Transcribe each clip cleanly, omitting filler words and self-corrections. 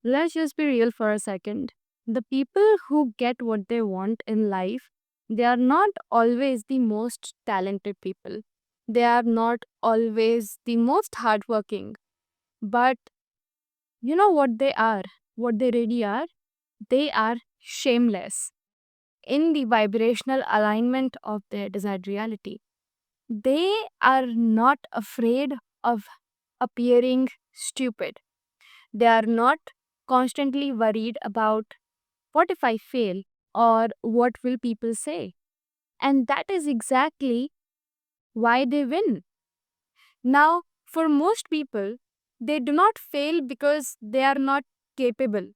Let's just be real for a second. The people who get what they want in life, they are not always the most talented people. They are not always the most hardworking. But you know what they are? What they really are? They are shameless in the vibrational alignment of their desired reality. They are not afraid of appearing stupid. They are not constantly worried about what if I fail or what will people say. And that is exactly why they win. Now, for most people, they do not fail because they are not capable.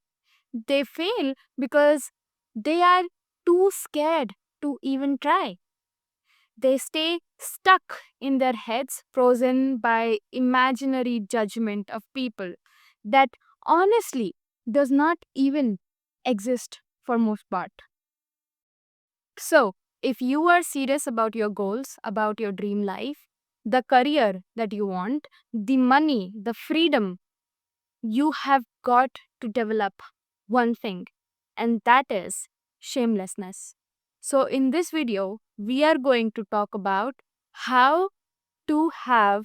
They fail because they are too scared to even try. They stay stuck in their heads, frozen by imaginary judgment of people that honestly does not even exist for most part. So, if you are serious about your goals, about your dream life, the career that you want, the money, the freedom, you have got to develop one thing, and that is shamelessness. So, in this video, we are going to talk about how to have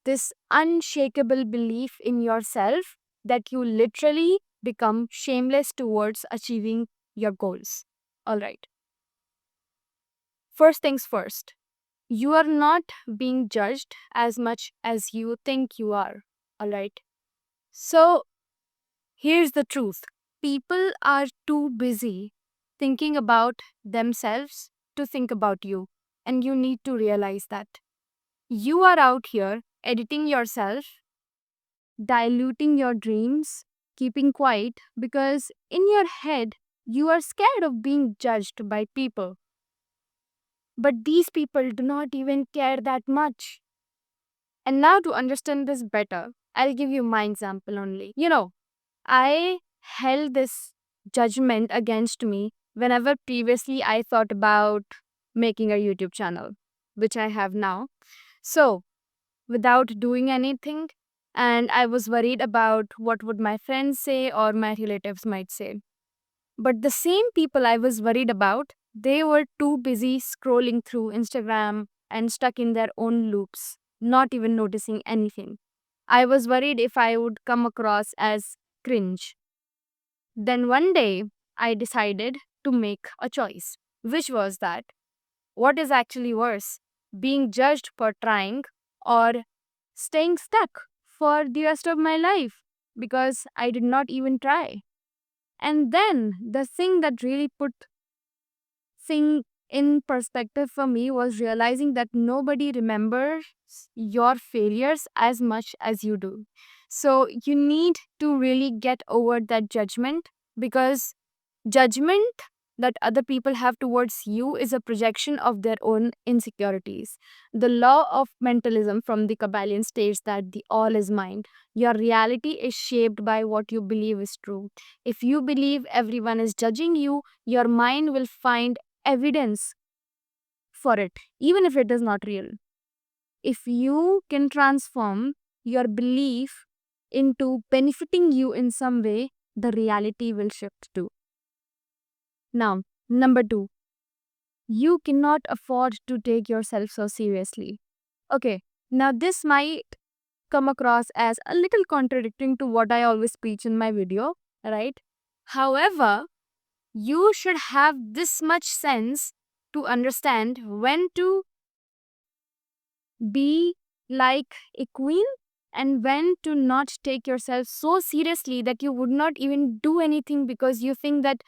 this unshakable belief in yourself that you literally become shameless towards achieving your goals. All right. First things first, you are not being judged as much as you think you are. All right. So, here's the truth, people are too busy thinking about themselves to think about you, and you need to realize that. You are out here editing yourself, diluting your dreams, keeping quiet because in your head you are scared of being judged by people. But these people do not even care that much. And now, to understand this better, I'll give you my example only. I held this judgment against me whenever previously I thought about making a YouTube channel, which I have now. So, without doing anything, and I was worried about what would my friends say or my relatives might say. But the same people I was worried about, they were too busy scrolling through Instagram and stuck in their own loops, not even noticing anything. I was worried if I would come across as cringe. Then one day, I decided to make a choice, which was that what is actually worse, being judged for trying or staying stuck for the rest of my life because I did not even try. And then the thing that really put thing in perspective for me was realizing that nobody remembers your failures as much as you do. So you need to really get over that judgment, because judgment that other people have towards you is a projection of their own insecurities. The law of mentalism from the Kabbalion states that the all is mind. Your reality is shaped by what you believe is true. If you believe everyone is judging you, your mind will find evidence for it, even if it is not real. If you can transform your belief into benefiting you in some way, the reality will shift too. Now, number two, you cannot afford to take yourself so seriously. Okay, now this might come across as a little contradicting to what I always preach in my video, right? However, you should have this much sense to understand when to be like a queen and when to not take yourself so seriously that you would not even do anything because you think that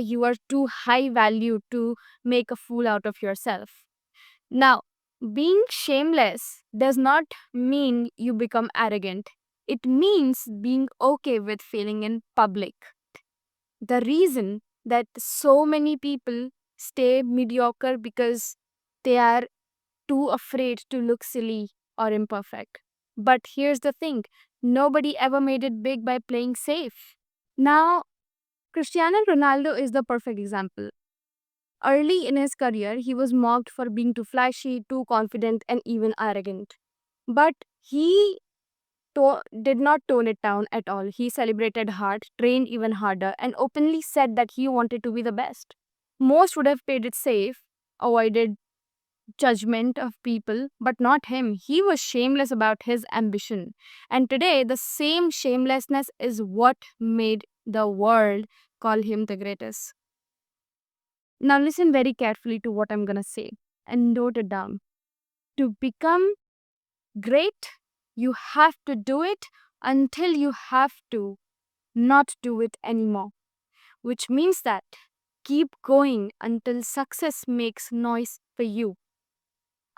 you are too high value to make a fool out of yourself. Now, being shameless does not mean you become arrogant. It means being okay with failing in public. The reason that so many people stay mediocre because they are too afraid to look silly or imperfect. But here's the thing, nobody ever made it big by playing safe. Now, Cristiano Ronaldo is the perfect example. Early in his career, he was mocked for being too flashy, too confident, and even arrogant. But he did not tone it down at all. He celebrated hard, trained even harder, and openly said that he wanted to be the best. Most would have played it safe, avoided judgment of people, but not him. He was shameless about his ambition. And today, the same shamelessness is what made the world call him the greatest. Now, listen very carefully to what I'm going to say and note it down. To become great, you have to do it until you have to not do it anymore, which means that keep going until success makes noise for you,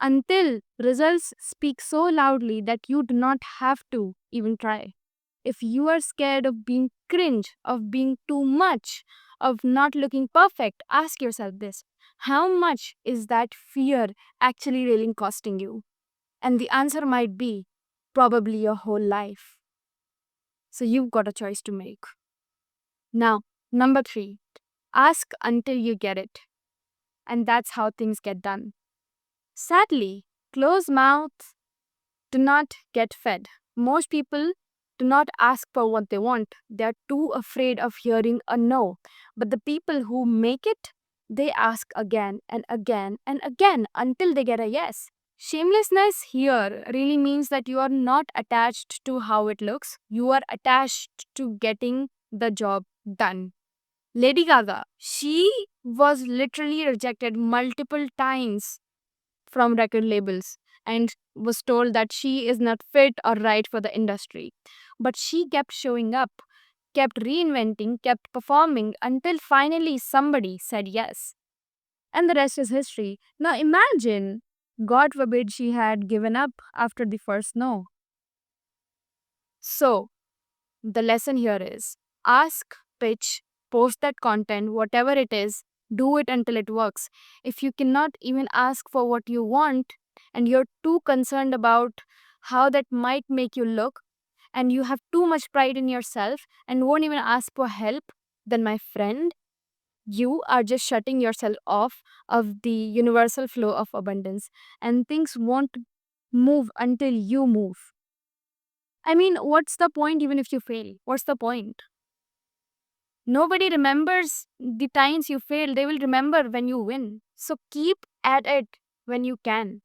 until results speak so loudly that you do not have to even try. If you are scared of being cringe, of being too much, of not looking perfect, ask yourself this: how much is that fear actually really costing you? And the answer might be probably your whole life. So you've got a choice to make. Now, number 3, ask until you get it. And that's how things get done. Sadly, closed mouths do not get fed. Most people do not ask for what they want. They are too afraid of hearing a no. But the people who make it, they ask again and again and again until they get a yes. Shamelessness here really means that you are not attached to how it looks. You are attached to getting the job done. Lady Gaga, she was literally rejected multiple times from record labels and was told that she is not fit or right for the industry. But she kept showing up, kept reinventing, kept performing until finally somebody said yes. And the rest is history. Now imagine, God forbid, she had given up after the first no. So, the lesson here is ask, pitch, post that content, whatever it is, do it until it works. If you cannot even ask for what you want and you're too concerned about how that might make you look, and you have too much pride in yourself and won't even ask for help, then my friend, you are just shutting yourself off of the universal flow of abundance, and things won't move until you move. I mean, what's the point even if you fail? What's the point? Nobody remembers the times you fail. They will remember when you win. So keep at it when you can.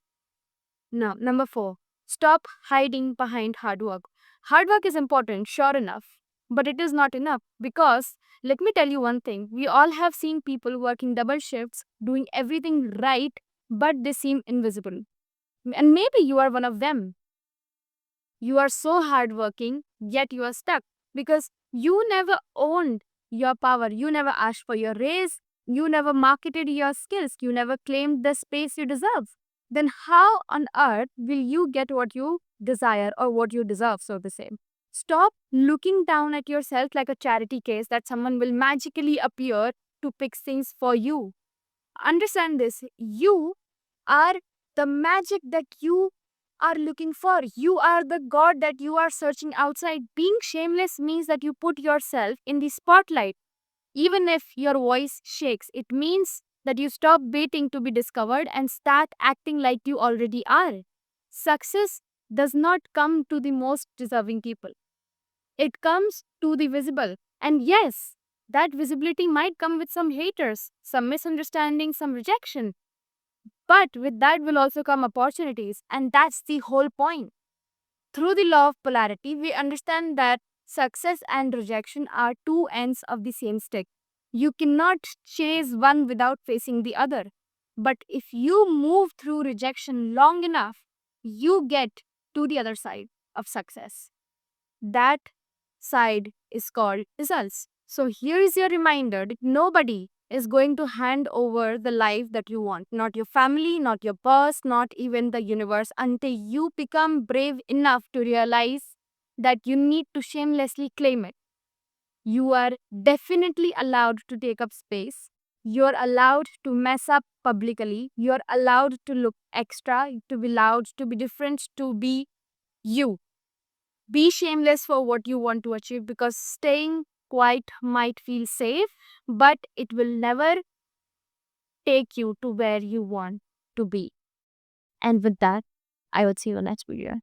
Now, number 4, stop hiding behind hard work. Hard work is important, sure enough, but it is not enough because let me tell you one thing: we all have seen people working double shifts, doing everything right, but they seem invisible. And maybe you are one of them. You are so hardworking, yet you are stuck because you never owned your power. You never asked for your raise. You never marketed your skills. You never claimed the space you deserve. Then, how on earth will you get what you desire or what you deserve, so to say? Stop looking down at yourself like a charity case that someone will magically appear to fix things for you. Understand this: you are the magic that you are looking for. You are the God that you are searching outside. Being shameless means that you put yourself in the spotlight. Even if your voice shakes, it means that you stop waiting to be discovered and start acting like you already are. Success does not come to the most deserving people, it comes to the visible. And yes, that visibility might come with some haters, some misunderstanding, some rejection. But with that will also come opportunities, and that's the whole point. Through the law of polarity, we understand that success and rejection are two ends of the same stick. You cannot chase one without facing the other. But if you move through rejection long enough, you get to the other side of success. That side is called results. So here is your reminder that nobody is going to hand over the life that you want. Not your family, not your boss, not even the universe, until you become brave enough to realize that you need to shamelessly claim it. You are definitely allowed to take up space. You're allowed to mess up publicly. You're allowed to look extra, to be loud, to be different, to be you. Be shameless for what you want to achieve because staying quiet might feel safe, but it will never take you to where you want to be. And with that, I would see you next video.